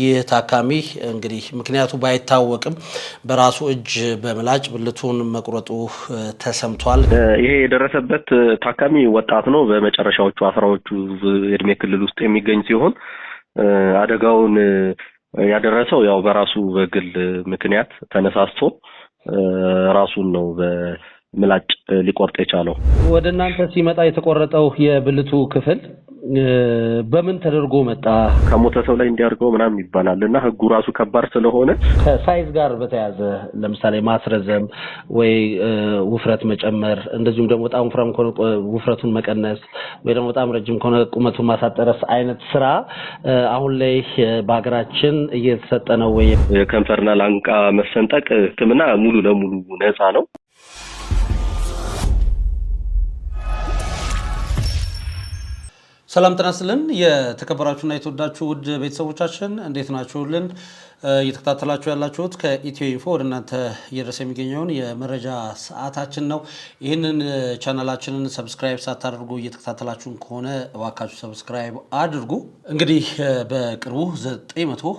ይህ ታካሚ እንግዲህ ምክንያቱ ባይታወቅም በራሱ እጅ በምላጭ ብልቱን መቁረጡ ተሰምቷል። ይሄ የደረሰበት ታካሚ ወጣት ነው። በመጨረሻዎቹ 10ዎቹ እድሜ ክልል ውስጥ የሚገኝ ሲሆን አደጋውን ያደረሰው ያው በራሱ በግል ምክንያት ተነሳስቶ ራሱን ነው በምላጭ ሊቆርጥ የቻለው። ወደ እናንተ ሲመጣ የተቆረጠው የብልቱ ክፍል በምን ተደርጎ መጣ? ከሞተ ሰው ላይ እንዲያርገው ምናምን ይባላልና ህጉ ራሱ ከባድ ስለሆነ ከሳይዝ ጋር በተያያዘ ለምሳሌ ማስረዘም ወይ ውፍረት መጨመር እንደዚሁም ደግሞ በጣም ወፍራም ከሆነ ውፍረቱን መቀነስ ወይ ደግሞ በጣም ረጅም ከሆነ ቁመቱን ማሳጠረስ አይነት ስራ አሁን ላይ በአገራችን እየተሰጠ ነው ወይ? የከንፈርና ላንቃ መሰንጠቅ ህክምና ሙሉ ለሙሉ ነፃ ነው። ሰላም ጤና ይስጥልን የተከበራችሁና የተወዳችሁ ውድ ቤተሰቦቻችን እንዴት ናችሁልን? እየተከታተላችሁ ያላችሁት ከኢትዮ ኢንፎ ወደ እናንተ እየደረሰ የሚገኘውን የመረጃ ሰዓታችን ነው። ይህንን ቻናላችንን ሰብስክራይብ ሳታደርጉ እየተከታተላችሁን ከሆነ እባካችሁ ሰብስክራይብ አድርጉ። እንግዲህ በቅርቡ 900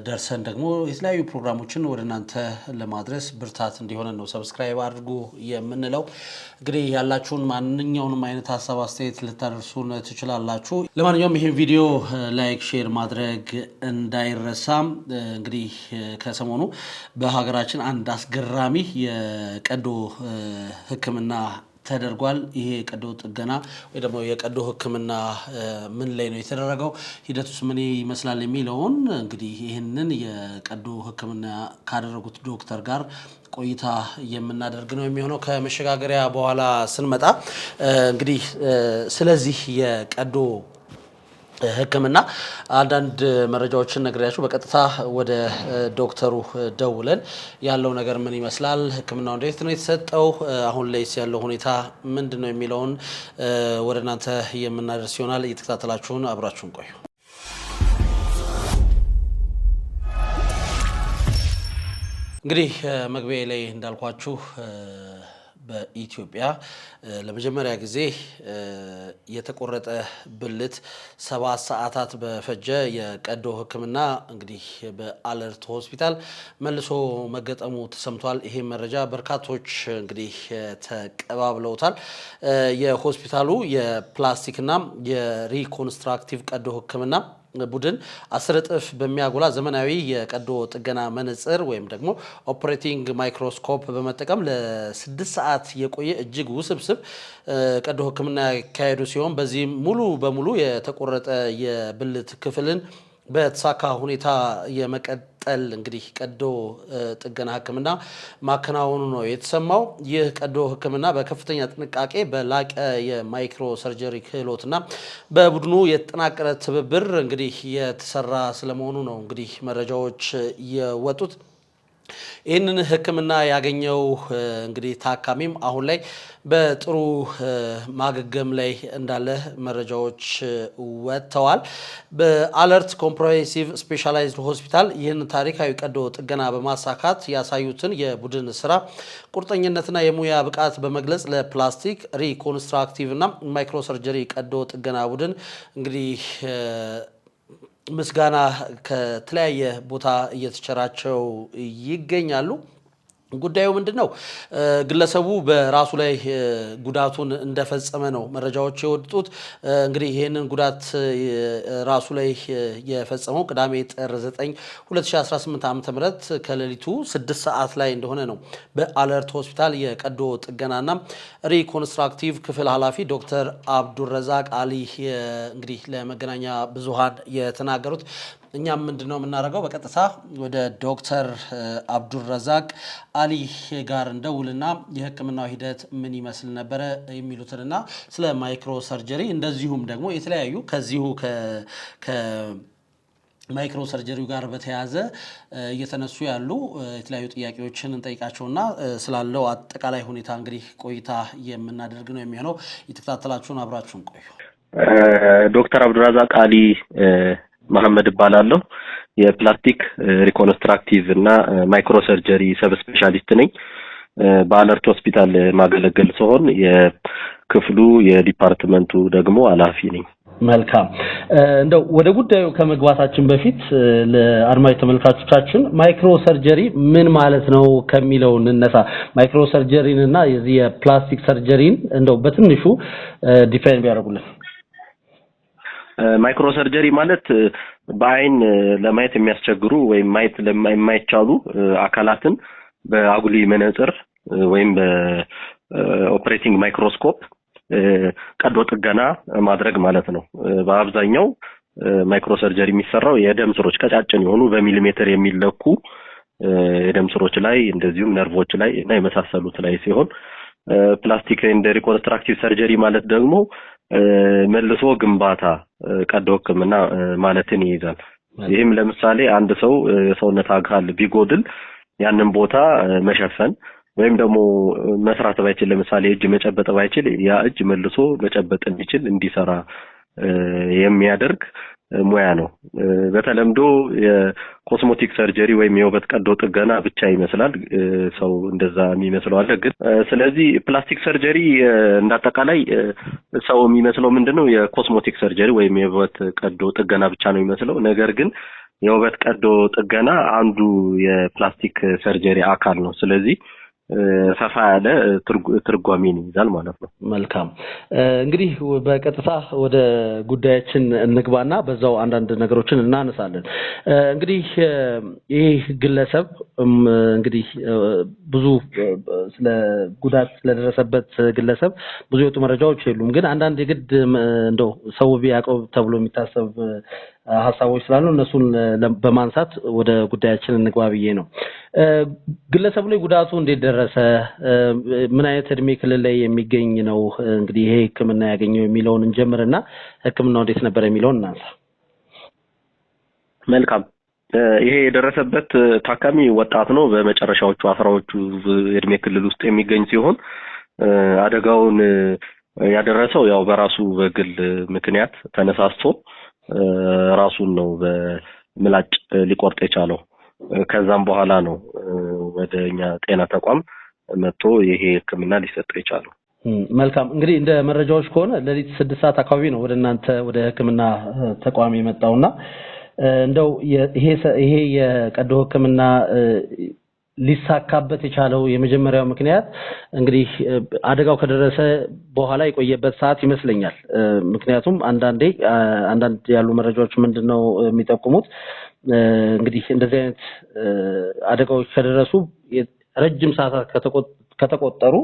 ደርሰን ደግሞ የተለያዩ ፕሮግራሞችን ወደ እናንተ ለማድረስ ብርታት እንዲሆነ ነው ሰብስክራይብ አድርጉ የምንለው። እንግዲህ ያላችሁን ማንኛውንም አይነት ሀሳብ አስተያየት ልታደርሱን ትችላላችሁ። ለማንኛውም ይህን ቪዲዮ ላይክ፣ ሼር ማድረግ እንዳይረሳም። እንግዲህ ከሰሞኑ በሀገራችን አንድ አስገራሚ የቀዶ ሕክምና ተደርጓል። ይሄ የቀዶ ጥገና ወይ ደግሞ የቀዶ ሕክምና ምን ላይ ነው የተደረገው፣ ሂደቱስ ምን ይመስላል የሚለውን እንግዲህ ይህንን የቀዶ ሕክምና ካደረጉት ዶክተር ጋር ቆይታ የምናደርግ ነው የሚሆነው። ከመሸጋገሪያ በኋላ ስንመጣ እንግዲህ ስለዚህ የቀዶ ህክምና አንዳንድ መረጃዎችን ነግሬያችሁ በቀጥታ ወደ ዶክተሩ ደውለን ያለው ነገር ምን ይመስላል፣ ህክምናው እንዴት ነው የተሰጠው፣ አሁን ላይስ ያለው ሁኔታ ምንድነው የሚለውን ወደ እናንተ የምናደርስ ይሆናል። እየተከታተላችሁን አብራችሁን ቆዩ። እንግዲህ መግቢያ ላይ እንዳልኳችሁ በኢትዮጵያ ለመጀመሪያ ጊዜ የተቆረጠ ብልት 7 ሰዓታት በፈጀ የቀዶ ህክምና እንግዲህ በአለርት ሆስፒታል መልሶ መገጠሙ ተሰምቷል። ይሄ መረጃ በርካቶች እንግዲህ ተቀባብለውታል። የሆስፒታሉ የፕላስቲክና የሪኮንስትራክቲቭ ቀዶ ህክምና ቡድን 10 እጥፍ በሚያጎላ ዘመናዊ የቀዶ ጥገና መነጽር ወይም ደግሞ ኦፕሬቲንግ ማይክሮስኮፕ በመጠቀም ለ6 ሰዓት የቆየ እጅግ ውስብስብ ቀዶ ህክምና ያካሄዱ ሲሆን በዚህም ሙሉ በሙሉ የተቆረጠ የብልት ክፍልን በተሳካ ሁኔታ የመቀጠል እንግዲህ ቀዶ ጥገና ህክምና ማከናወኑ ነው የተሰማው። ይህ ቀዶ ህክምና በከፍተኛ ጥንቃቄ በላቀ የማይክሮ ሰርጀሪ ክህሎትና በቡድኑ የተጠናቀረ ትብብር እንግዲህ የተሰራ ስለመሆኑ ነው እንግዲህ መረጃዎች የወጡት። ይህንን ህክምና ያገኘው እንግዲህ ታካሚም አሁን ላይ በጥሩ ማገገም ላይ እንዳለ መረጃዎች ወጥተዋል። በአለርት ኮምፕሬሄንሲቭ ስፔሻላይዝድ ሆስፒታል ይህን ታሪካዊ ቀዶ ጥገና በማሳካት ያሳዩትን የቡድን ስራ ቁርጠኝነትና የሙያ ብቃት በመግለጽ ለፕላስቲክ ሪኮንስትራክቲቭ እና ማይክሮ ሰርጀሪ ቀዶ ጥገና ቡድን እንግዲህ ምስጋና ከተለያየ ቦታ እየተቸራቸው ይገኛሉ። ጉዳዩ ምንድነው? ግለሰቡ በራሱ ላይ ጉዳቱን እንደፈጸመ ነው መረጃዎች የወጡት። እንግዲህ ይህንን ጉዳት ራሱ ላይ የፈጸመው ቅዳሜ ጥር 9 2018 ዓ.ም ከሌሊቱ 6 ሰዓት ላይ እንደሆነ ነው በአለርት ሆስፒታል የቀዶ ጥገናና ሪኮንስትራክቲቭ ክፍል ኃላፊ ዶክተር አብዱረዛቅ አሊ እንግዲህ ለመገናኛ ብዙሃን የተናገሩት። እኛም ምንድነው የምናደርገው በቀጥታ ወደ ዶክተር አብዱረዛቅ አሊ ጋር እንደውልና የህክምናው ሂደት ምን ይመስል ነበረ የሚሉትንና ስለ ማይክሮ ሰርጀሪ እንደዚሁም ደግሞ የተለያዩ ከዚሁ ከማይክሮ ሰርጀሪው ጋር በተያያዘ እየተነሱ ያሉ የተለያዩ ጥያቄዎችን እንጠይቃቸውና ስላለው አጠቃላይ ሁኔታ እንግዲህ ቆይታ የምናደርግ ነው የሚሆነው። የተከታተላችሁን አብራችሁን ቆዩ። ዶክተር አብዱረዛቅ አሊ መሐመድ እባላለሁ። የፕላስቲክ ሪኮንስትራክቲቭ እና ማይክሮ ሰርጀሪ ሰብ ስፔሻሊስት ነኝ። በአለርት ሆስፒታል ማገለገል ሲሆን የክፍሉ የዲፓርትመንቱ ደግሞ ኃላፊ ነኝ። መልካም እንደው ወደ ጉዳዩ ከመግባታችን በፊት ለአድማጭ ተመልካቾቻችን ማይክሮ ሰርጀሪ ምን ማለት ነው ከሚለው እንነሳ። ማይክሮ ሰርጀሪን እና የዚህ የፕላስቲክ ሰርጀሪን እንደው በትንሹ ዲፋይን ቢያደርጉልን። ማይክሮ ሰርጀሪ ማለት በአይን ለማየት የሚያስቸግሩ ወይም ማየት የማይቻሉ አካላትን በአጉሊ መነጽር ወይም በኦፕሬቲንግ ማይክሮስኮፕ ቀዶ ጥገና ማድረግ ማለት ነው። በአብዛኛው ማይክሮ ሰርጀሪ የሚሰራው የደም ስሮች ቀጫጭን የሆኑ በሚሊሜትር የሚለኩ የደም ስሮች ላይ እንደዚሁም ነርቮች ላይ እና የመሳሰሉት ላይ ሲሆን ፕላስቲክ ኤንድ ሪኮንስትራክቲቭ ሰርጀሪ ማለት ደግሞ መልሶ ግንባታ ቀዶ ሕክምና ማለትን ይይዛል። ይህም ለምሳሌ አንድ ሰው የሰውነት አካል ቢጎድል ያንን ቦታ መሸፈን ወይም ደግሞ መስራት ባይችል ለምሳሌ እጅ መጨበጥ ባይችል ያ እጅ መልሶ መጨበጥ እንዲችል እንዲሰራ የሚያደርግ ሙያ ነው። በተለምዶ የኮስሞቲክ ሰርጀሪ ወይም የውበት ቀዶ ጥገና ብቻ ይመስላል ሰው እንደዛ የሚመስለው አለ። ግን ስለዚህ ፕላስቲክ ሰርጀሪ እንዳጠቃላይ ሰው የሚመስለው ምንድነው የኮስሞቲክ ሰርጀሪ ወይም የውበት ቀዶ ጥገና ብቻ ነው የሚመስለው። ነገር ግን የውበት ቀዶ ጥገና አንዱ የፕላስቲክ ሰርጀሪ አካል ነው። ስለዚህ ሰፋ ያለ ትርጓሜን ይዛል ማለት ነው። መልካም እንግዲህ በቀጥታ ወደ ጉዳያችን እንግባና በዛው አንዳንድ ነገሮችን እናነሳለን። እንግዲህ ይህ ግለሰብ እንግዲህ ብዙ ስለ ጉዳት ስለደረሰበት ግለሰብ ብዙ የወጡ መረጃዎች የሉም። ግን አንዳንድ የግድ እንደው ሰው ቢያቀው ተብሎ የሚታሰብ ሐሳቦች ስላሉ እነሱን በማንሳት ወደ ጉዳያችን እንግባ ብዬ ነው። ግለሰቡ ላይ ጉዳቱ እንዴት ደረሰ፣ ምን አይነት እድሜ ክልል ላይ የሚገኝ ነው እንግዲህ ይሄ ሕክምና ያገኘው የሚለውን እንጀምርና ሕክምናው እንዴት ነበር የሚለውን እናንሳ። መልካም ይሄ የደረሰበት ታካሚ ወጣት ነው። በመጨረሻዎቹ 10ዎቹ እድሜ ክልል ውስጥ የሚገኝ ሲሆን አደጋውን ያደረሰው ያው በራሱ በግል ምክንያት ተነሳስቶ ራሱን ነው በምላጭ ሊቆርጥ የቻለው። ከዛም በኋላ ነው ወደኛ ጤና ተቋም መጥቶ ይሄ ሕክምና ሊሰጠው የቻለው። መልካም እንግዲህ እንደ መረጃዎች ከሆነ ለሊት 6 ሰዓት አካባቢ ነው ወደናንተ ወደ ሕክምና ተቋም የመጣውና እንደው ይሄ የቀዶ ሕክምና ሊሳካበት የቻለው የመጀመሪያው ምክንያት እንግዲህ አደጋው ከደረሰ በኋላ የቆየበት ሰዓት ይመስለኛል። ምክንያቱም አንዳንድ ያሉ መረጃዎች ምንድነው የሚጠቁሙት እንግዲህ እንደዚህ አይነት አደጋዎች ከደረሱ ረጅም ሰዓታት ከተቆጠሩ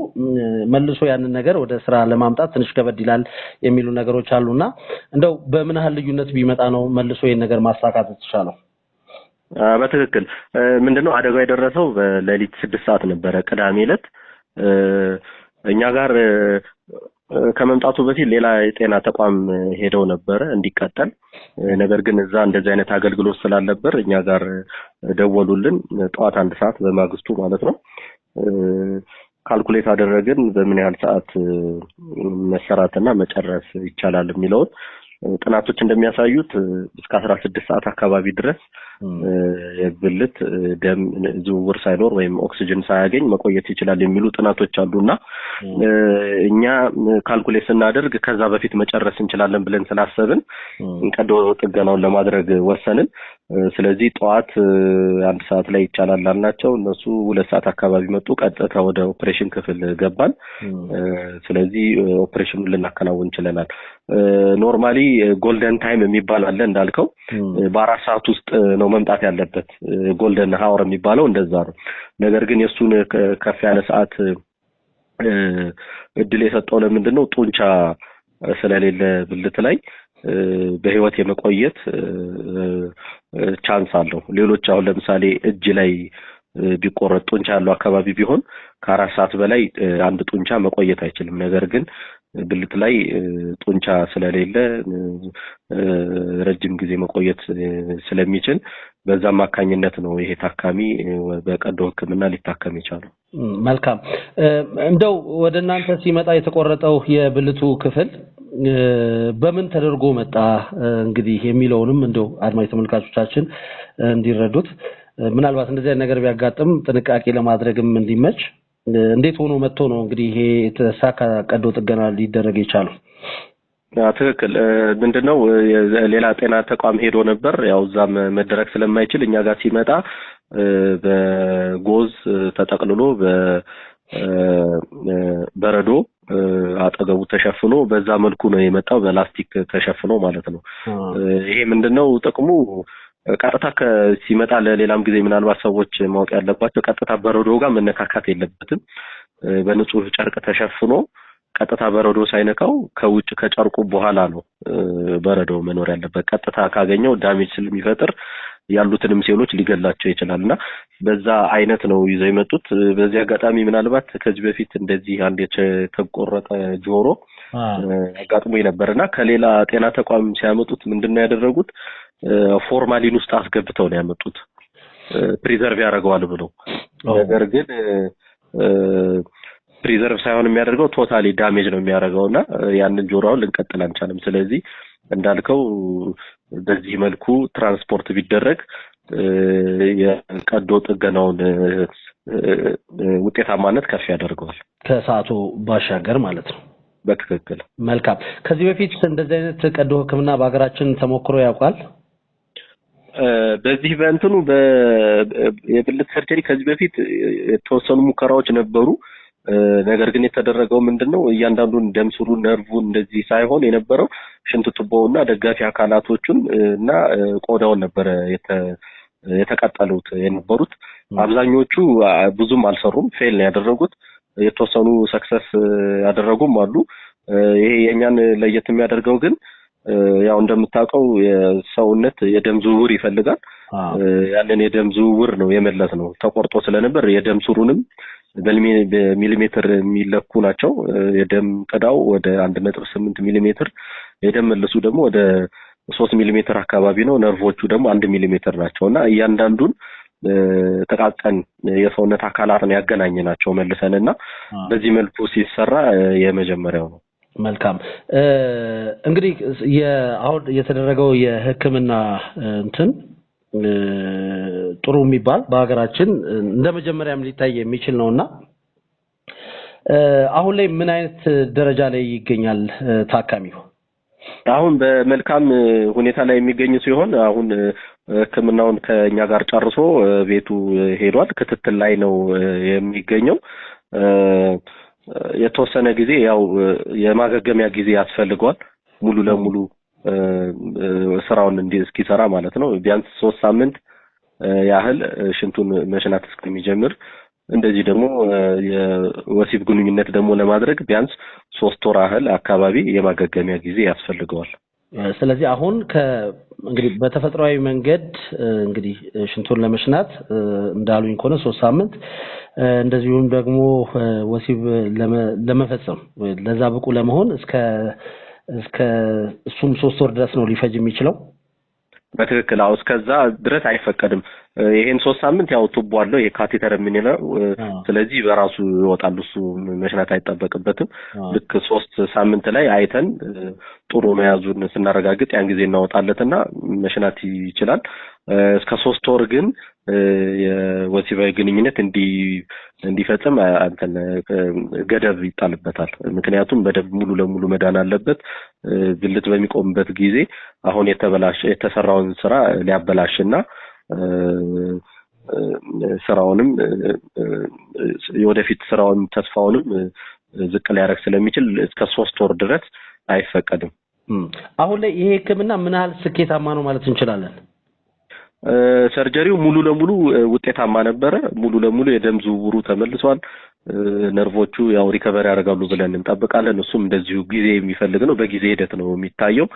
መልሶ ያንን ነገር ወደ ስራ ለማምጣት ትንሽ ከበድ ይላል የሚሉ ነገሮች አሉና እንደው በምን ያህል ልዩነት ቢመጣ ነው መልሶ ይሄን ነገር ማሳካት የተቻለው? በትክክል ምንድነው አደጋው የደረሰው በሌሊት 6 ሰዓት ነበረ ቅዳሜ ዕለት። እኛ ጋር ከመምጣቱ በፊት ሌላ የጤና ተቋም ሄደው ነበረ እንዲቀጠል። ነገር ግን እዛ እንደዚህ አይነት አገልግሎት ስላልነበር እኛ ጋር ደወሉልን ጠዋት 1 ሰዓት በማግስቱ ማለት ነው። ካልኩሌት አደረግን በምን ያህል ሰዓት መሰራትና መጨረስ ይቻላል የሚለውን ጥናቶች እንደሚያሳዩት እስከ 16 ሰዓት አካባቢ ድረስ የብልት ደም ዝውውር ሳይኖር ወይም ኦክሲጅን ሳያገኝ መቆየት ይችላል የሚሉ ጥናቶች አሉና እኛ ካልኩሌት ስናደርግ ከዛ በፊት መጨረስ እንችላለን ብለን ስላሰብን ቀዶ ጥገናውን ለማድረግ ወሰንን። ስለዚህ ጠዋት 1 ሰዓት ላይ ይቻላል አልናቸው። እነሱ 2 ሰዓት አካባቢ መጡ። ቀጥታ ወደ ኦፕሬሽን ክፍል ገባን። ስለዚህ ኦፕሬሽኑን ልናከናውን እንችላለን። ኖርማሊ ጎልደን ታይም የሚባል አለ እንዳልከው በ4 ሰዓት ውስጥ ነው መምጣት ያለበት። ጎልደን ሃወር የሚባለው እንደዛ ነው። ነገር ግን የሱን ከፍ ያለ ሰዓት እድል የሰጠው ለምንድነው ጡንቻ ስለሌለ ብልት ላይ በህይወት የመቆየት ቻንስ አለው። ሌሎች አሁን ለምሳሌ እጅ ላይ ቢቆረጥ ጡንቻ ያለው አካባቢ ቢሆን ከ4 ሰዓት በላይ አንድ ጡንቻ መቆየት አይችልም። ነገር ግን ብልት ላይ ጡንቻ ስለሌለ ረጅም ጊዜ መቆየት ስለሚችል በዛ ማካኝነት ነው ይሄ ታካሚ በቀዶ ሕክምና ሊታከም ይቻላል። መልካም እንደው ወደናንተ ሲመጣ የተቆረጠው የብልቱ ክፍል በምን ተደርጎ መጣ እንግዲህ የሚለውንም እንደው አድማጭ ተመልካቾቻችን እንዲረዱት ምናልባት እንደዚህ ነገር ቢያጋጥም ጥንቃቄ ለማድረግም እንዲመች እንዴት ሆኖ መጥቶ ነው እንግዲህ ይሄ የተሳካ ቀዶ ጥገና ሊደረግ ይቻላል? ትክክል። ምንድነው ሌላ ጤና ተቋም ሄዶ ነበር። ያው እዛም መደረግ ስለማይችል እኛ ጋር ሲመጣ በጎዝ ተጠቅልሎ በበረዶ አጠገቡ ተሸፍኖ በዛ መልኩ ነው የመጣው፣ በላስቲክ ተሸፍኖ ማለት ነው። ይሄ ምንድነው ጥቅሙ? ቀጥታ ሲመጣ ለሌላም ጊዜ ምናልባት ሰዎች ማወቅ ያለባቸው ቀጥታ በረዶ ጋር መነካካት የለበትም። በንጹህ ጨርቅ ተሸፍኖ ቀጥታ በረዶ ሳይነካው ከውጭ ከጨርቁ በኋላ ነው በረዶ መኖር ያለበት። ቀጥታ ካገኘው ዳሜጅ ስለሚፈጥር ያሉትንም ሴሎች ሊገላቸው ይችላልና በዛ አይነት ነው ይዘው የመጡት። በዚህ አጋጣሚ ምናልባት ከዚህ በፊት እንደዚህ አንድ የተቆረጠ ጆሮ አጋጥሞ ነበርና ከሌላ ጤና ተቋም ሲያመጡት ምንድነው ያደረጉት? ፎርማሊን ውስጥ አስገብተው ነው ያመጡት ፕሪዘርቭ ያደርገዋል ብለው። ነገር ግን ፕሪዘርቭ ሳይሆን የሚያደርገው ቶታሊ ዳሜጅ ነው የሚያደርገውና ያንን ጆሮውን ልንቀጥል አንቻልም። ስለዚህ እንዳልከው በዚህ መልኩ ትራንስፖርት ቢደረግ የቀዶ ጥገናውን ውጤታማነት ከፍ ያደርገዋል፣ ከሰዓቱ ባሻገር ማለት ነው። በትክክል። መልካም። ከዚህ በፊት እንደዚህ አይነት ቀዶ ሕክምና በሀገራችን ተሞክሮ ያውቃል? በዚህ በእንትኑ የብልት ሰርጀሪ ከዚህ በፊት የተወሰኑ ሙከራዎች ነበሩ። ነገር ግን የተደረገው ምንድነው እያንዳንዱን ደም ስሩን ነርቡን እንደዚህ ሳይሆን የነበረው ሽንት ቱቦውና ደጋፊ አካላቶቹን እና ቆዳውን ነበር የተቀጠሉት የነበሩት። አብዛኞቹ ብዙም አልሰሩም፣ ፌል ነው ያደረጉት። የተወሰኑ ሰክሰስ ያደረጉም አሉ። ይሄ የኛን ለየት የሚያደርገው ግን ያው እንደምታውቀው የሰውነት የደም ዝውውር ይፈልጋል። ያንን የደም ዝውውር ነው የመለስ ነው። ተቆርጦ ስለነበር የደም ስሩንም በሚሊሜትር የሚለኩ ናቸው። የደም ቅዳው ወደ 1.8 ሚሊሜትር፣ የደም መልሱ ደግሞ ወደ 3 ሚሊሜትር አካባቢ ነው። ነርቮቹ ደግሞ 1 ሚሊሜትር ናቸውና እያንዳንዱን ተቃቀን የሰውነት አካላትን ያገናኘናቸው መልሰንና በዚህ መልኩ ሲሰራ የመጀመሪያው ነው። መልካም። እንግዲህ አሁን የተደረገው የሕክምና እንትን ጥሩ የሚባል በሀገራችን እንደ መጀመሪያም ሊታይ የሚችል ነውና አሁን ላይ ምን አይነት ደረጃ ላይ ይገኛል ታካሚው? አሁን በመልካም ሁኔታ ላይ የሚገኝ ሲሆን አሁን ሕክምናውን ከኛ ጋር ጨርሶ ቤቱ ሄዷል። ክትትል ላይ ነው የሚገኘው። የተወሰነ ጊዜ ያው የማገገሚያ ጊዜ ያስፈልገዋል ሙሉ ለሙሉ ስራውን እስኪሰራ ማለት ነው። ቢያንስ 3 ሳምንት ያህል ሽንቱን መሽናት እስከሚጀምር፣ እንደዚህ ደግሞ የወሲብ ግንኙነት ደግሞ ለማድረግ ቢያንስ 3 ወር ያህል አካባቢ የማገገሚያ ጊዜ ያስፈልገዋል። ስለዚህ አሁን እንግዲህ በተፈጥሯዊ መንገድ እንግዲህ ሽንቱን ለመሽናት እንዳሉኝ ከሆነ 3 ሳምንት፣ እንደዚሁም ደግሞ ወሲብ ለመፈጸም ለዛ ብቁ ለመሆን እስከ እሱም 3 ወር ድረስ ነው ሊፈጅ የሚችለው። በትክክል። አዎ፣ እስከዛ ድረስ አይፈቀድም። ይሄን 3 ሳምንት ያው ቱቦ አለው የካቴተር የምንለው፣ ስለዚህ በራሱ ይወጣል። እሱ መሽናት አይጠበቅበትም። ልክ 3 ሳምንት ላይ አይተን ጥሩ መያዙን ስናረጋግጥ ያን ጊዜ እናወጣለትና መሽናት ይችላል። እስከ 3 ወር ግን የወሲባዊ ግንኙነት እንዲፈጽም ገደብ ይጣልበታል። ምክንያቱም በደንብ ሙሉ ለሙሉ መዳን አለበት። ብልት በሚቆምበት ጊዜ አሁን የተሰራውን ስራ ሊያበላሽና ስራውንም የወደፊት ስራውን ተስፋውንም ዝቅ ሊያደርግ ስለሚችል እስከ 3 ወር ድረስ አይፈቀድም። አሁን ላይ ይሄ ሕክምና ምን ያህል ስኬታማ ነው ማለት እንችላለን? ሰርጀሪው ሙሉ ለሙሉ ውጤታማ ነበረ። ሙሉ ለሙሉ የደም ዝውውሩ ተመልሷል። ነርቮቹ ያው ሪከቨሪ ያደርጋሉ ብለን እንጠብቃለን። እሱም እንደዚሁ ጊዜ የሚፈልግ ነው። በጊዜ ሂደት ነው የሚታየው።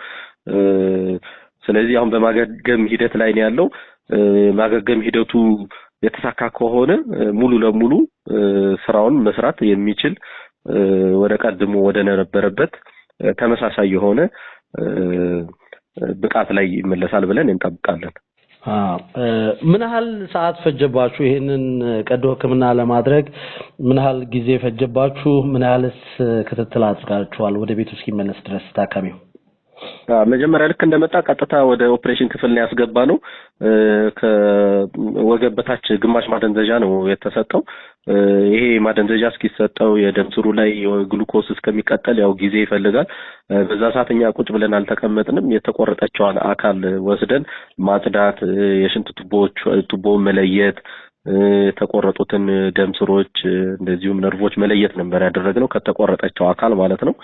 ስለዚህ አሁን በማገገም ሂደት ላይ ነው ያለው። ማገገም ሂደቱ የተሳካ ከሆነ ሙሉ ለሙሉ ስራውን መስራት የሚችል ወደ ቀድሞ ወደ ነበረበት ተመሳሳይ የሆነ ብቃት ላይ ይመለሳል ብለን እንጠብቃለን። ምን ያህል ሰዓት ፈጀባችሁ ይሄንን ቀዶ ሕክምና ለማድረግ? ምን ያህል ጊዜ ፈጀባችሁ? ምን ያህልስ ክትትል አድርጋችኋል ወደ ቤቱ እስኪመለስ ድረስ ታካሚው? መጀመሪያ ልክ እንደመጣ ቀጥታ ወደ ኦፕሬሽን ክፍል ላይ ያስገባ ነው። ከወገብ በታች ግማሽ ማደንዘዣ ነው የተሰጠው። ይሄ ማደንዘዣ እስኪሰጠው የደም ስሩ ላይ ግሉኮስ እስከሚቀጠል ያው ጊዜ ይፈልጋል። በዛ ሰዓትኛ ቁጭ ብለን አልተቀመጥንም። የተቆረጠችውን አካል ወስደን ማጽዳት፣ የሽንት ቱቦውን መለየት፣ የተቆረጡትን ደም ስሮች እንደዚሁም ነርቮች መለየት ነበር ያደረግነው ከተቆረጠችው አካል ማለት ነው።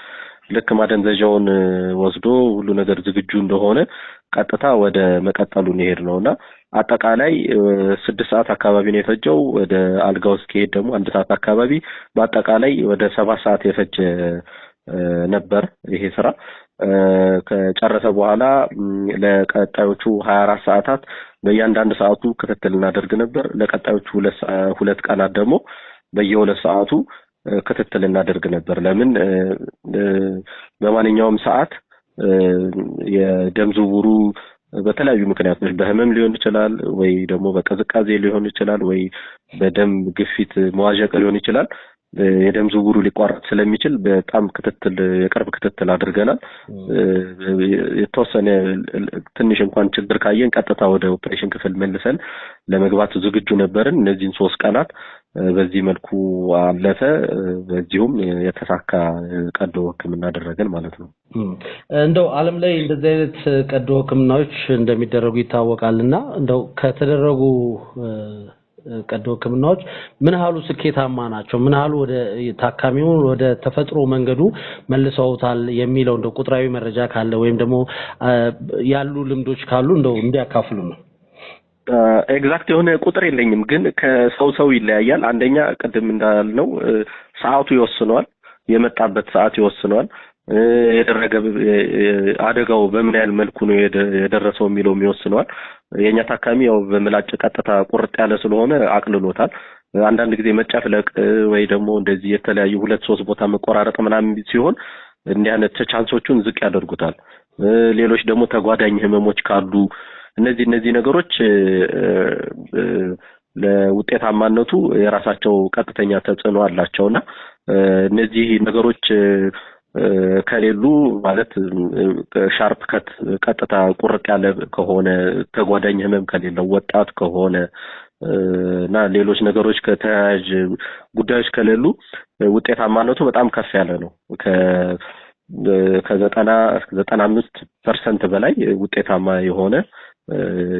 ልክ ማደንዘዣውን ወስዶ ሁሉ ነገር ዝግጁ እንደሆነ ቀጥታ ወደ መቀጠሉ እንሄድ ነውና አጠቃላይ 6 ሰዓት አካባቢ ነው የፈጀው። ወደ አልጋው እስኪሄድ ደግሞ 1 ሰዓት አካባቢ፣ በአጠቃላይ ወደ 7 ሰዓት የፈጀ ነበር ይሄ ስራ። ከጨረሰ በኋላ ለቀጣዮቹ 24 ሰዓታት በእያንዳንዱ ሰዓቱ ክትትል እናደርግ ነበር። ለቀጣዮቹ 2 ቀናት ደግሞ በየ2 ሰዓቱ ክትትል እናደርግ ነበር። ለምን በማንኛውም ሰዓት የደም ዝውውሩ በተለያዩ ምክንያቶች በህመም ሊሆን ይችላል፣ ወይ ደግሞ በቅዝቃዜ ሊሆን ይችላል፣ ወይ በደም ግፊት መዋዠቅ ሊሆን ይችላል። የደም ዝውውሩ ሊቋረጥ ስለሚችል በጣም የቅርብ ክትትል አድርገናል። የተወሰነ ትንሽ እንኳን ችግር ካየን ቀጥታ ወደ ኦፕሬሽን ክፍል መልሰን ለመግባት ዝግጁ ነበርን። እነዚህን 3 ቀናት በዚህ መልኩ አለፈ። በዚሁም የተሳካ ቀዶ ሕክምና አደረገን ማለት ነው። እንደው ዓለም ላይ እንደዚህ አይነት ቀዶ ሕክምናዎች እንደሚደረጉ ይታወቃልና እንደው ከተደረጉ ቀዶ ሕክምናዎች ምን ያህሉ ስኬታማ ናቸው? ምን ያህሉ ወደ ታካሚውን ወደ ተፈጥሮ መንገዱ መልሰውታል የሚለው እንደው ቁጥራዊ መረጃ ካለ ወይም ደግሞ ያሉ ልምዶች ካሉ እንደው እንዲያካፍሉ ነው። ኤግዛክት የሆነ ቁጥር የለኝም፣ ግን ከሰው ይለያያል። አንደኛ ቅድም እንዳልነው ሰዓቱ ይወስነዋል፣ የመጣበት ሰዓት ይወስነዋል። የደረገ አደጋው በምን ያህል መልኩ ነው የደረሰው የሚለው ይወስነዋል። የኛ ታካሚ ያው በምላጭ ቀጥታ ቁርጥ ያለ ስለሆነ አቅልሎታል። አንዳንድ ጊዜ መጨፍለቅ ወይ ደግሞ እንደዚህ የተለያዩ 2-3 ቦታ መቆራረጥ ምናምን ሲሆን እንዲህ አይነት ቻንሶቹን ዝቅ ያደርጉታል። ሌሎች ደግሞ ተጓዳኝ ህመሞች ካሉ እነዚህ ነገሮች ለውጤታማነቱ የራሳቸው ቀጥተኛ ተጽዕኖ አላቸውና እነዚህ ነገሮች ከሌሉ ማለት ሻርፕ ከት ቀጥታ ቁርጥ ያለ ከሆነ ተጓዳኝ ህመም ከሌለው ወጣት ከሆነ እና ሌሎች ነገሮች ከተያያዥ ጉዳዮች ከሌሉ ውጤታማነቱ በጣም ከፍ ያለ ነው። ከ90 እስከ 95% በላይ ውጤታማ የሆነ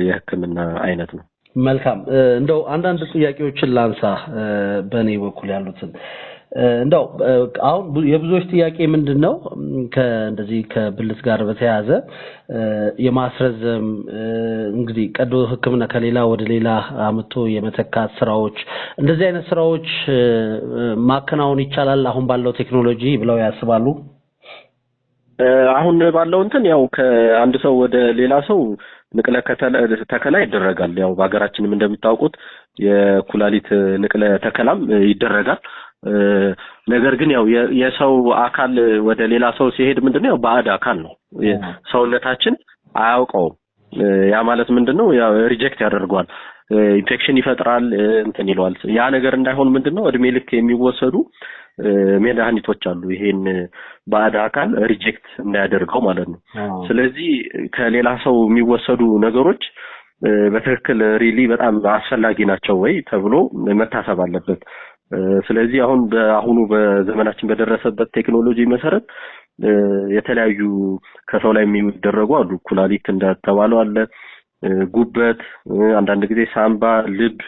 የህክምና አይነት ነው። መልካም። እንደው አንዳንድ ጥያቄዎችን ላንሳ በእኔ በኩል ያሉትን። እንደው አሁን የብዙዎች ጥያቄ ምንድነው ከእንደዚህ ከብልት ጋር በተያያዘ የማስረዘም እንግዲህ ቀዶ ሕክምና ከሌላ ወደ ሌላ አመቶ የመተካት ስራዎች እንደዚህ አይነት ስራዎች ማከናወን ይቻላል አሁን ባለው ቴክኖሎጂ ብለው ያስባሉ? አሁን ባለው እንትን ያው ከአንድ ሰው ወደ ሌላ ሰው ንቅለ ተከላ ይደረጋል። ያው በሀገራችንም እንደምታውቁት የኩላሊት ንቅለ ተከላም ይደረጋል። ነገር ግን ያው የሰው አካል ወደ ሌላ ሰው ሲሄድ ምንድነው ያው ባዕድ አካል ነው፣ ሰውነታችን አያውቀውም። ያ ማለት ምንድነው ያው ሪጀክት ያደርገዋል፣ ኢንፌክሽን ይፈጥራል፣ እንትን ይለዋል። ያ ነገር እንዳይሆን ምንድነው እድሜ ልክ የሚወሰዱ መድኃኒቶች አሉ፣ ይሄን ባዕድ አካል ሪጀክት እንዳያደርገው ማለት ነው። ስለዚህ ከሌላ ሰው የሚወሰዱ ነገሮች በትክክል ሪሊ በጣም አስፈላጊ ናቸው ወይ ተብሎ መታሰብ አለበት። ስለዚህ አሁኑ በዘመናችን በደረሰበት ቴክኖሎጂ መሰረት የተለያዩ ከሰው ላይ የሚደረጉ አሉ። ኩላሊት እንደተባለው አለ፣ ጉበት፣ አንዳንድ ጊዜ ሳምባ፣ ልብ፣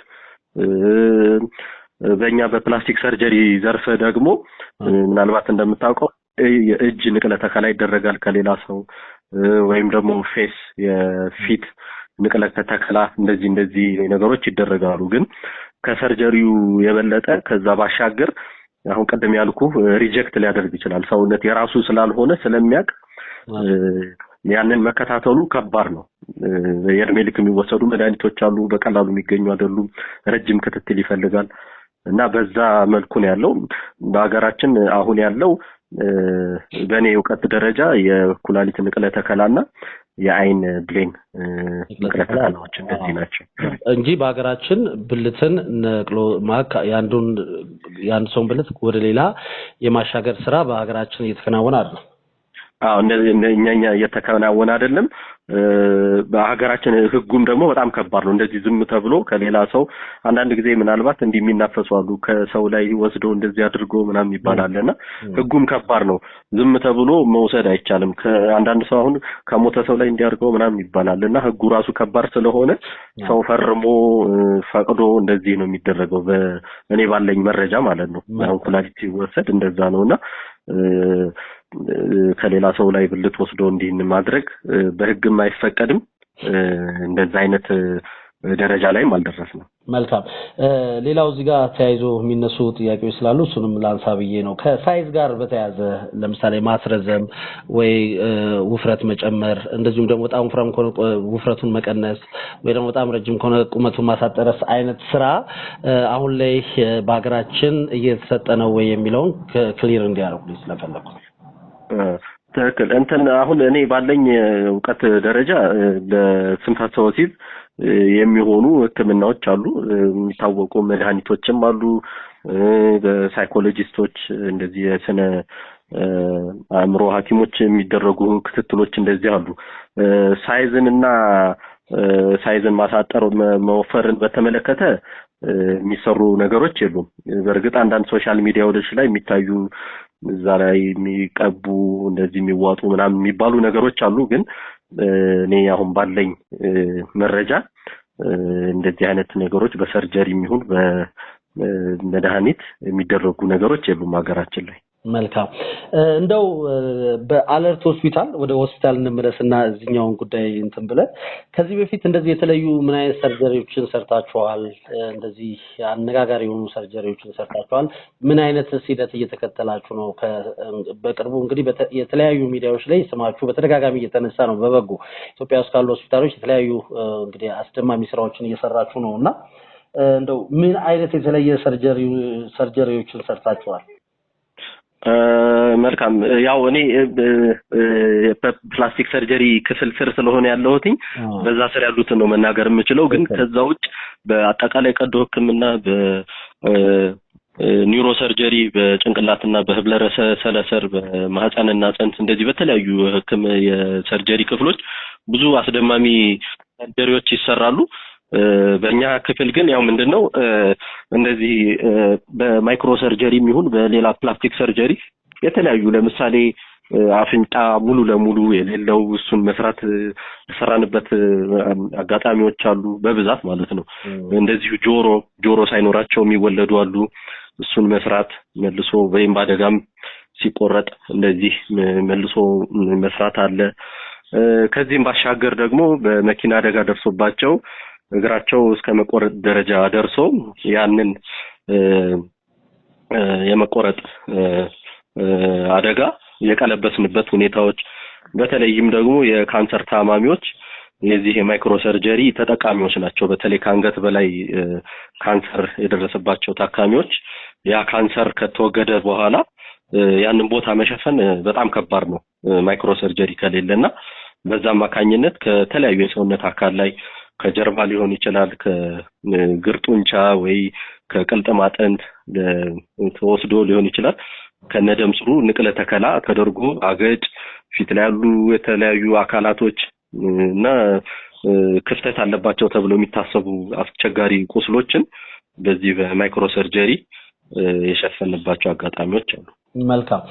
በእኛ በፕላስቲክ ሰርጀሪ ዘርፍ ደግሞ ምናልባት እንደምታውቀው የእጅ ንቅለ ተከላ ይደረጋል ከሌላ ሰው፣ ወይም ደግሞ ፌስ የፊት ንቅለ ተከላ፣ እንደዚህ ነገሮች ይደረጋሉ። ግን ከሰርጀሪው የበለጠ ከዛ ባሻገር አሁን ቀደም ያልኩ ሪጀክት ሊያደርግ ይችላል። ሰውነት የራሱ ስላልሆነ ስለሚያቅ ያንን መከታተሉ ከባድ ነው። የእድሜ ልክ የሚወሰዱ መድኃኒቶች አሉ፣ በቀላሉ የሚገኙ አይደሉም፣ ረጅም ክትትል ይፈልጋል እና በዛ መልኩ ነው ያለው። በሀገራችን አሁን ያለው በእኔ እውቀት ደረጃ የኩላሊት ንቅለ ተከላና የአይን ብሌን ንቅለ ተከላዎች እንደዚህ ናቸው እንጂ በሀገራችን ብልትን ነቅሎ የአንድ ሰውን ብልት ወደ ሌላ የማሻገር ስራ በሀገራችን እየተከናወነ አይደለም። እኛ እየተከናወነ አይደለም። በሀገራችን ህጉም ደግሞ በጣም ከባድ ነው። እንደዚህ ዝም ተብሎ ከሌላ ሰው አንዳንድ ጊዜ ምናልባት እንዲህ የሚናፈሱ አሉ ከሰው ላይ ወስደው እንደዚህ አድርጎ ምናምን ይባላልና ህጉም ከባድ ነው። ዝም ተብሎ መውሰድ አይቻልም። ከአንዳንድ ሰው አሁን ከሞተ ሰው ላይ እንዲያርገው ምናምን ይባላልና ህጉ ራሱ ከባድ ስለሆነ ሰው ፈርሞ ፈቅዶ እንደዚህ ነው የሚደረገው። እኔ ባለኝ መረጃ ማለት ነው። አሁን ኩላሊት ሲወሰድ እንደዛ ነውና ከሌላ ሰው ላይ ብልት ወስዶ እንዲህ ማድረግ በህግም አይፈቀድም። እንደዛ አይነት ደረጃ ላይም አልደረስንም። መልካም። ሌላው እዚህ ጋር ተያይዞ የሚነሱ ጥያቄዎች ስላሉ እሱንም ላንሳ ብዬ ነው። ከሳይዝ ጋር በተያያዘ ለምሳሌ ማስረዘም ወይ ውፍረት መጨመር፣ እንደዚሁም ደግሞ በጣም ወፍራም ከሆነ ውፍረቱን መቀነስ ወይ ደግሞ በጣም ረጅም ከሆነ ቁመቱን ማሳጠረስ አይነት ስራ አሁን ላይ በሀገራችን እየተሰጠ ነው ወይ የሚለውን ክሊር እንዲያደርጉልኝ ስለፈለኩ። ትክክል። አሁን እኔ ባለኝ እውቀት ደረጃ ለስንፈተ ወሲብ የሚሆኑ ህክምናዎች አሉ። የሚታወቁ መድኃኒቶችም አሉ። በሳይኮሎጂስቶች እንደዚህ የስነ አእምሮ ሐኪሞች የሚደረጉ ክትትሎች እንደዚህ አሉ። ሳይዝን ማሳጠር መወፈርን በተመለከተ የሚሰሩ ነገሮች የሉም። በእርግጥ አንዳንድ ሶሻል ሚዲያዎች ላይ የሚታዩ እዛ ላይ የሚቀቡ እንደዚህ የሚዋጡ ምናምን የሚባሉ ነገሮች አሉ። ግን እኔ አሁን ባለኝ መረጃ እንደዚህ አይነት ነገሮች በሰርጀሪ የሚሆን በመድኃኒት የሚደረጉ ነገሮች የሉም ሀገራችን ላይ። መልካም። እንደው በአለርት ሆስፒታል ወደ ሆስፒታል እንመለስና እዚህኛውን ጉዳይ ብለን ከዚህ በፊት እንደዚህ የተለዩ ምን አይነት ሰርጀሪዎችን ሰርታችኋል? እንደዚህ አነጋጋሪ የሆኑ ሰርጀሪዎችን ሰርታችኋል? ምን አይነት ሂደት እየተከተላችሁ ነው? በቅርቡ እንግዲህ የተለያዩ ሚዲያዎች ላይ ስማችሁ በተደጋጋሚ እየተነሳ ነው። በበጎ ኢትዮጵያ ውስጥ ካሉ ሆስፒታሎች የተለያዩ እንግዲህ አስደማሚ ስራዎችን እየሰራችሁ ነውና እንደው ምን አይነት የተለየ ሰርጀሪዎችን ሰርታችኋል? መልካም። ያው እኔ ፕላስቲክ ሰርጀሪ ክፍል ስር ስለሆነ ያለሁትኝ በዛ ስር ያሉትን ነው መናገር የምችለው። ግን ከዛ ውጭ በአጠቃላይ ቀዶ ህክምና ኒውሮ ሰርጀሪ በጭንቅላትና በህብለ ሰለሰር በማህፀንና ጽንስ እንደዚህ በተለያዩ የሰርጀሪ ክፍሎች ብዙ አስደማሚ ሰርጀሪዎች ይሰራሉ። በእኛ ክፍል ግን ያው ምንድነው እንደዚህ በማይክሮ ሰርጀሪ ይሁን በሌላ ፕላስቲክ ሰርጀሪ የተለያዩ ለምሳሌ አፍንጫ ሙሉ ለሙሉ የሌለው እሱን መስራት ሰራንበት አጋጣሚዎች አሉ በብዛት ማለት ነው። እንደዚህ ጆሮ ሳይኖራቸው የሚወለዱ አሉ። እሱን መስራት መልሶ ወይም ባደጋም ሲቆረጥ እንደዚህ መልሶ መስራት አለ። ከዚህም ባሻገር ደግሞ በመኪና አደጋ ደርሶባቸው እግራቸው እስከ መቆረጥ ደረጃ ደርሶ ያንን የመቆረጥ አደጋ የቀለበስንበት ሁኔታዎች፣ በተለይም ደግሞ የካንሰር ታማሚዎች የዚህ የማይክሮ ሰርጀሪ ተጠቃሚዎች ናቸው። በተለይ ከአንገት በላይ ካንሰር የደረሰባቸው ታካሚዎች ያ ካንሰር ከተወገደ በኋላ ያንን ቦታ መሸፈን በጣም ከባድ ነው ማይክሮ ሰርጀሪ ከሌለና በዛ አማካኝነት ከተለያዩ የሰውነት አካል ላይ ከጀርባ ሊሆን ይችላል፣ ከግርጡንቻ ወይ ከቅልጥም አጥንት ተወስዶ ሊሆን ይችላል። ከነደም ስሩ ንቅለ ተከላ ተደርጎ አገጭ ፊት ላይ ያሉ የተለያዩ አካላቶች እና ክፍተት አለባቸው ተብሎ የሚታሰቡ አስቸጋሪ ቁስሎችን በዚህ በማይክሮ ሰርጀሪ የሸፈንባቸው አጋጣሚዎች አሉ። መልካም።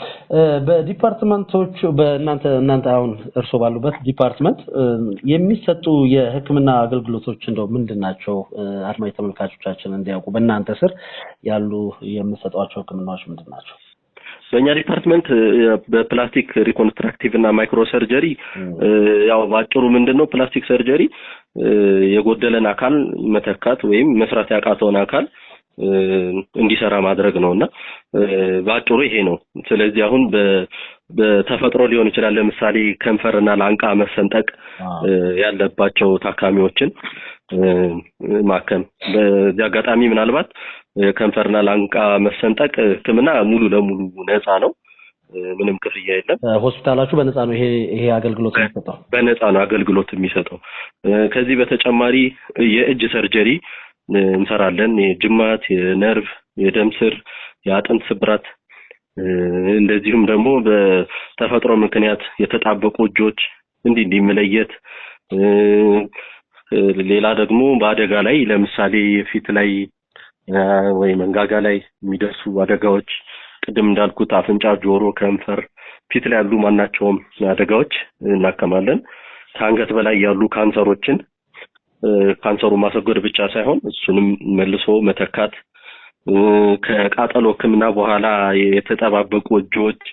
በዲፓርትመንቶች እናንተ አሁን እርሶ ባሉበት ዲፓርትመንት የሚሰጡ የህክምና አገልግሎቶች እንደው ምንድናቸው? አድማጭ ተመልካቾቻችን እንዲያውቁ በእናንተ ስር ያሉ የምትሰጧቸው ህክምናዎች ምንድናቸው? በእኛ ዲፓርትመንት በፕላስቲክ ሪኮንስትራክቲቭ እና ማይክሮ ሰርጀሪ ያው ባጭሩ ምንድነው ፕላስቲክ ሰርጀሪ የጎደለን አካል መተካት ወይም መስራት ያቃተውን አካል እንዲሰራ ማድረግ ነውና ባጭሩ ይሄ ነው። ስለዚህ አሁን በተፈጥሮ ሊሆን ይችላል። ለምሳሌ ከንፈርና ላንቃ መሰንጠቅ ያለባቸው ታካሚዎችን ማከም። በዚህ አጋጣሚ ምናልባት ከንፈርና ላንቃ መሰንጠቅ ህክምና ሙሉ ለሙሉ ነፃ ነው። ምንም ክፍያ የለም። ሆስፒታላችሁ በነፃ ነው ይሄ አገልግሎት የሚሰጠው? በነፃ ነው አገልግሎት የሚሰጠው። ከዚህ በተጨማሪ የእጅ ሰርጀሪ እንሰራለን። የጅማት፣ የነርቭ፣ የደም ስር፣ የአጥንት ስብራት እንደዚሁም ደግሞ በተፈጥሮ ምክንያት የተጣበቁ እጆች እንዲህ መለየት ሌላ ደግሞ በአደጋ ላይ ለምሳሌ ፊት ላይ ወይ መንጋጋ ላይ የሚደርሱ አደጋዎች ቅድም እንዳልኩት አፍንጫ፣ ጆሮ፣ ከንፈር፣ ፊት ላይ ያሉ ማናቸውም አደጋዎች እናከማለን። ከአንገት በላይ ያሉ ካንሰሮችን ካንሰሩ ማስወገድ ብቻ ሳይሆን እሱንም መልሶ መተካት ከቃጠሎ ሕክምና በኋላ የተጠባበቁ እጆች፣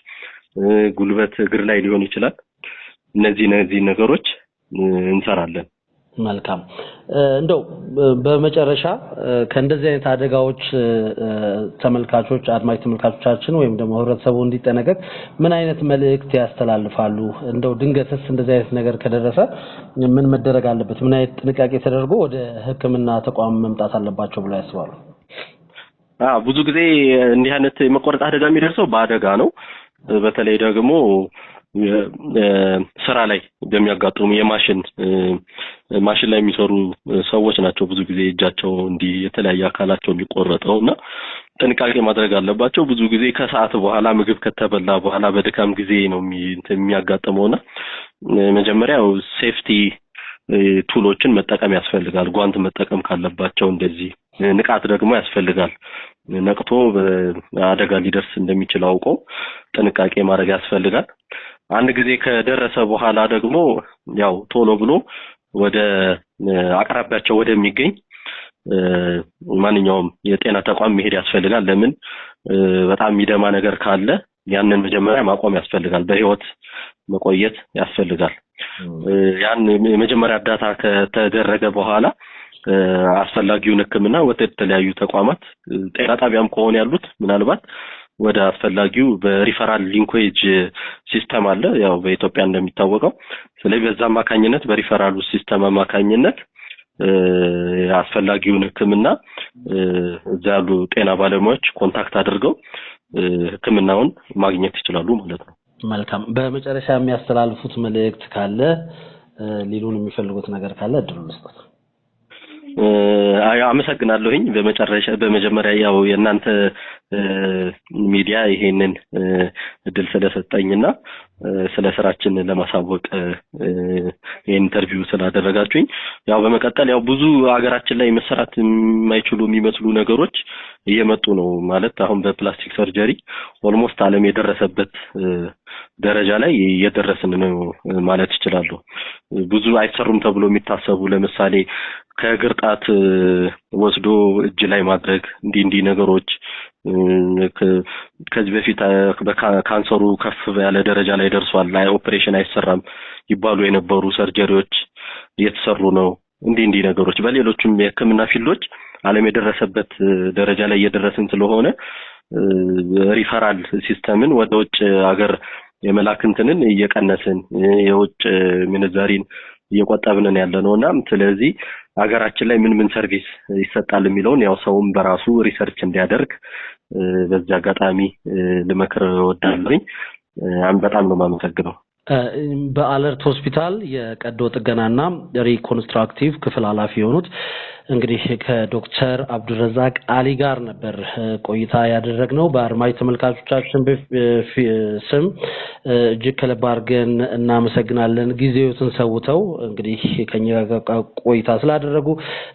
ጉልበት፣ እግር ላይ ሊሆን ይችላል። እነዚህ ነገሮች እንሰራለን። መልካም እንደው በመጨረሻ ከእንደዚህ አይነት አደጋዎች ተመልካቾች አድማጭ ተመልካቾቻችን ወይም ደግሞ ህብረተሰቡ እንዲጠነቀቅ ምን አይነት መልእክት ያስተላልፋሉ? እንደው ድንገትስ እንደዚህ አይነት ነገር ከደረሰ ምን መደረግ አለበት? ምን አይነት ጥንቃቄ ተደርጎ ወደ ሕክምና ተቋም መምጣት አለባቸው ብለው ያስባሉ? ብዙ ጊዜ እንዲህ አይነት የመቆረጥ አደጋ የሚደርሰው በአደጋ ነው። በተለይ ደግሞ ስራ ላይ በሚያጋጥሙ ማሽን ላይ የሚሰሩ ሰዎች ናቸው ብዙ ጊዜ እጃቸው እንዲህ የተለያየ አካላቸው የሚቆረጠውና ጥንቃቄ ማድረግ አለባቸው። ብዙ ጊዜ ከሰዓት በኋላ ምግብ ከተበላ በኋላ በድካም ጊዜ ነው የሚያጋጥመውና መጀመሪያው ሴፍቲ ቱሎችን መጠቀም ያስፈልጋል። ጓንት መጠቀም ካለባቸው እንደዚህ ንቃት ደግሞ ያስፈልጋል። ነቅቶ አደጋ ሊደርስ እንደሚችል አውቆ ጥንቃቄ ማድረግ ያስፈልጋል። አንድ ጊዜ ከደረሰ በኋላ ደግሞ ያው ቶሎ ብሎ ወደ አቅራቢያቸው ወደሚገኝ ማንኛውም የጤና ተቋም መሄድ ያስፈልጋል። ለምን በጣም የሚደማ ነገር ካለ ያንን መጀመሪያ ማቆም ያስፈልጋል። በህይወት መቆየት ያስፈልጋል። ያን የመጀመሪያ እርዳታ ከተደረገ በኋላ አስፈላጊውን ሕክምና ወደ ተለያዩ ተቋማት ጤና ጣቢያም ከሆነ ያሉት ምናልባት ወደ አስፈላጊው በሪፈራል ሊንኩዌጅ ሲስተም አለ ያው በኢትዮጵያ እንደሚታወቀው። ስለዚህ በዛ አማካኝነት በሪፈራሉ ሲስተም አማካኝነት አስፈላጊውን ሕክምና እዛ ያሉ ጤና ባለሙያዎች ኮንታክት አድርገው ሕክምናውን ማግኘት ይችላሉ ማለት ነው። መልካም። በመጨረሻ የሚያስተላልፉት መልእክት ካለ ሊሉን የሚፈልጉት ነገር ካለ እድሉን ልስጥ። አመሰግናለሁኝ። በመጀመሪያ ያው የእናንተ ሚዲያ ይሄንን እድል ስለሰጠኝና ስለ ስራችን ለማሳወቅ ኢንተርቪው ስላደረጋችሁኝ ያው በመቀጠል ያው ብዙ ሀገራችን ላይ መሰራት የማይችሉ የሚመስሉ ነገሮች እየመጡ ነው ማለት አሁን በፕላስቲክ ሰርጀሪ ኦልሞስት ዓለም የደረሰበት ደረጃ ላይ እየደረስን ነው ማለት ይችላል። ብዙ አይሰሩም ተብሎ የሚታሰቡ ለምሳሌ ከእግር ጣት ወስዶ እጅ ላይ ማድረግ እንዲህ ነገሮች ከዚህ በፊት በካንሰሩ ከፍ ያለ ደረጃ ላይ ደርሷል ላይ ኦፕሬሽን አይሰራም ይባሉ የነበሩ ሰርጀሪዎች እየተሰሩ ነው። እንዲህ ነገሮች በሌሎችም የሕክምና ፊልዶች ዓለም የደረሰበት ደረጃ ላይ እየደረስን ስለሆነ ሪፈራል ሲስተምን ወደ ውጭ ሀገር የመላክንተንን እየቀነስን የውጭ ምንዛሪን እየቆጠብን ያለነውና ስለዚህ ሀገራችን ላይ ምን ሰርቪስ ይሰጣል የሚለውን ያው ሰውም በራሱ ሪሰርች እንዲያደርግ በዚህ አጋጣሚ ልመክር እወዳለሁ። በጣም ነው የማመሰግነው። በአለርት ሆስፒታል የቀዶ ጥገናና ሪኮንስትራክቲቭ ክፍል ኃላፊ የሆኑት እንግዲህ ከዶክተር አብዱረዛቅ አሊ ጋር ነበር ቆይታ ያደረግነው። በአድማጭ ተመልካቾቻችን ስም እጅግ ከልብ አድርገን እናመሰግናለን። ጊዜዎትን ሰውተው እንግዲህ ከኛ ጋር ቆይታ ስላደረጉ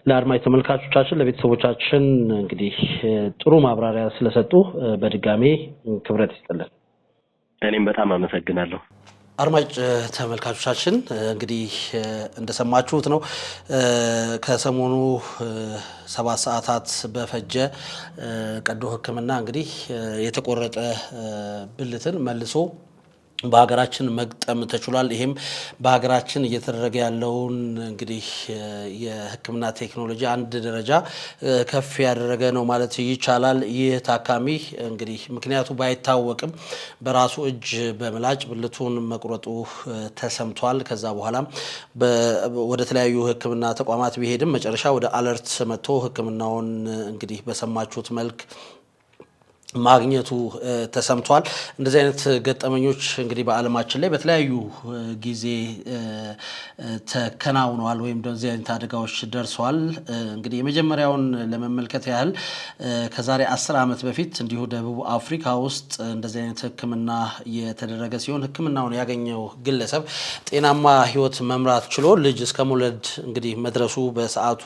ለአድማጭ ተመልካቾቻችን ለቤተሰቦቻችን እንግዲህ ጥሩ ማብራሪያ ስለሰጡ በድጋሜ ክብረት ይስጥልን። እኔም በጣም አመሰግናለሁ። አድማጭ ተመልካቾቻችን እንግዲህ እንደሰማችሁት ነው ከሰሞኑ 7 ሰዓታት በፈጀ ቀዶ ሕክምና እንግዲህ የተቆረጠ ብልትን መልሶ በሀገራችን መግጠም ተችሏል። ይሄም በሀገራችን እየተደረገ ያለውን እንግዲህ የሕክምና ቴክኖሎጂ አንድ ደረጃ ከፍ ያደረገ ነው ማለት ይቻላል። ይህ ታካሚ እንግዲህ ምክንያቱ ባይታወቅም በራሱ እጅ በምላጭ ብልቱን መቁረጡ ተሰምቷል። ከዛ በኋላ ወደ ተለያዩ ሕክምና ተቋማት ቢሄድም መጨረሻ ወደ አለርት መጥቶ ሕክምናውን እንግዲህ በሰማችሁት መልክ ማግኘቱ ተሰምቷል። እንደዚህ አይነት ገጠመኞች እንግዲህ በዓለማችን ላይ በተለያዩ ጊዜ ተከናውነዋል ወይም እንደዚህ አይነት አደጋዎች ደርሰዋል። እንግዲህ የመጀመሪያውን ለመመልከት ያህል ከዛሬ 10 ዓመት በፊት እንዲሁ ደቡብ አፍሪካ ውስጥ እንደዚህ አይነት ሕክምና የተደረገ ሲሆን ሕክምናውን ያገኘው ግለሰብ ጤናማ ሕይወት መምራት ችሎ ልጅ እስከ መውለድ እንግዲህ መድረሱ በሰዓቱ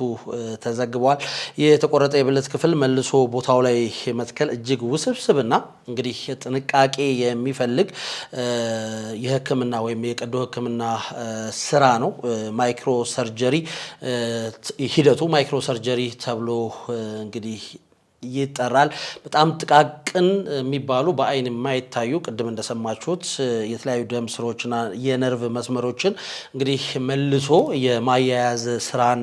ተዘግቧል። የተቆረጠ የብልት ክፍል መልሶ ቦታው ላይ መትከል እጅግ ውስብስብና እንግዲህ ጥንቃቄ የሚፈልግ የህክምና ወይም የቀዶ ህክምና ስራ ነው። ማይክሮ ሰርጀሪ ሂደቱ ማይክሮ ሰርጀሪ ተብሎ እንግዲህ ይጠራል። በጣም ጥቃቅን የሚባሉ በአይን የማይታዩ ቅድም እንደሰማችሁት የተለያዩ ደም ስሮችና የነርቭ መስመሮችን እንግዲህ መልሶ የማያያዝ ስራን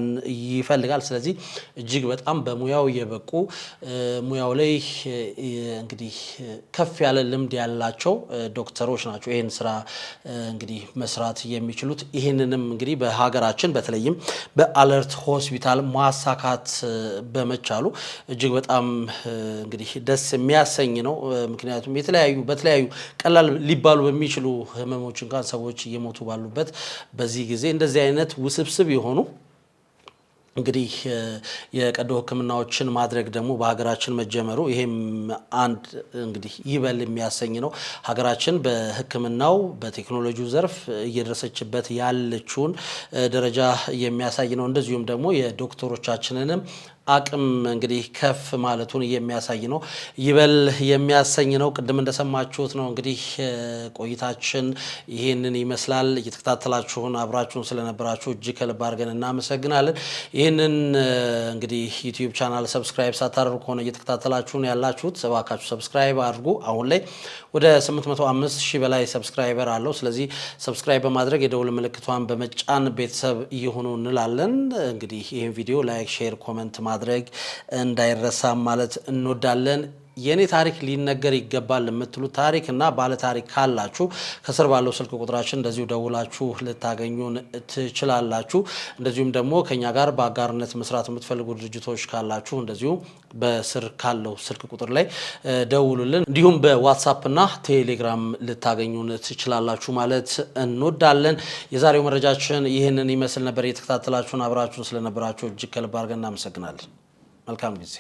ይፈልጋል። ስለዚህ እጅግ በጣም በሙያው የበቁ ሙያው ላይ እንግዲህ ከፍ ያለ ልምድ ያላቸው ዶክተሮች ናቸው ይህን ስራ እንግዲህ መስራት የሚችሉት። ይህንንም እንግዲህ በሀገራችን በተለይም በአለርት ሆስፒታል ማሳካት በመቻሉ እጅግ በጣም እንግዲህ ደስ የሚያሰኝ ነው። ምክንያቱም በተለያዩ ቀላል ሊባሉ በሚችሉ ህመሞች እንኳን ሰዎች እየሞቱ ባሉበት በዚህ ጊዜ እንደዚህ አይነት ውስብስብ የሆኑ እንግዲህ የቀዶ ህክምናዎችን ማድረግ ደግሞ በሀገራችን መጀመሩ ይሄም አንድ እንግዲህ ይበል የሚያሰኝ ነው። ሀገራችን በህክምናው በቴክኖሎጂው ዘርፍ እየደረሰችበት ያለችውን ደረጃ የሚያሳይ ነው። እንደዚሁም ደግሞ የዶክተሮቻችንንም አቅም እንግዲህ ከፍ ማለቱን የሚያሳይ ነው። ይበል የሚያሰኝ ነው። ቅድም እንደሰማችሁት ነው እንግዲህ ቆይታችን ይሄንን ይመስላል። እየተከታተላችሁን አብራችሁን ስለነበራችሁ እጅግ ከልብ አድርገን እናመሰግናለን። ይህንን እንግዲህ ዩቲዩብ ቻናል ሰብስክራይብ ሳታደርጉ ከሆነ እየተከታተላችሁን ያላችሁት እባካችሁ ሰብስክራይብ አድርጉ። አሁን ላይ ወደ 805,000 በላይ ሰብስክራይበር አለው። ስለዚህ ሰብስክራይብ በማድረግ የደውል ምልክቷን በመጫን ቤተሰብ ይሁኑ እንላለን። እንግዲህ ይህን ቪዲዮ ላይክ፣ ሼር፣ ኮሜንት ማድረግ እንዳይረሳ ማለት እንወዳለን። የኔ ታሪክ ሊነገር ይገባል የምትሉ ታሪክ እና ባለ ታሪክ ካላችሁ ከስር ባለው ስልክ ቁጥራችን እንደዚሁ ደውላችሁ ልታገኙን ትችላላችሁ። እንደዚሁም ደግሞ ከኛ ጋር በአጋርነት መስራት የምትፈልጉ ድርጅቶች ካላችሁ እንደዚሁ በስር ካለው ስልክ ቁጥር ላይ ደውሉልን። እንዲሁም በዋትስአፕ እና ቴሌግራም ልታገኙን ትችላላችሁ ማለት እንወዳለን። የዛሬው መረጃችን ይህንን ይመስል ነበር። የተከታተላችሁን አብራችሁን ስለነበራችሁ እጅግ ከልብ አድርገን እናመሰግናለን። መልካም ጊዜ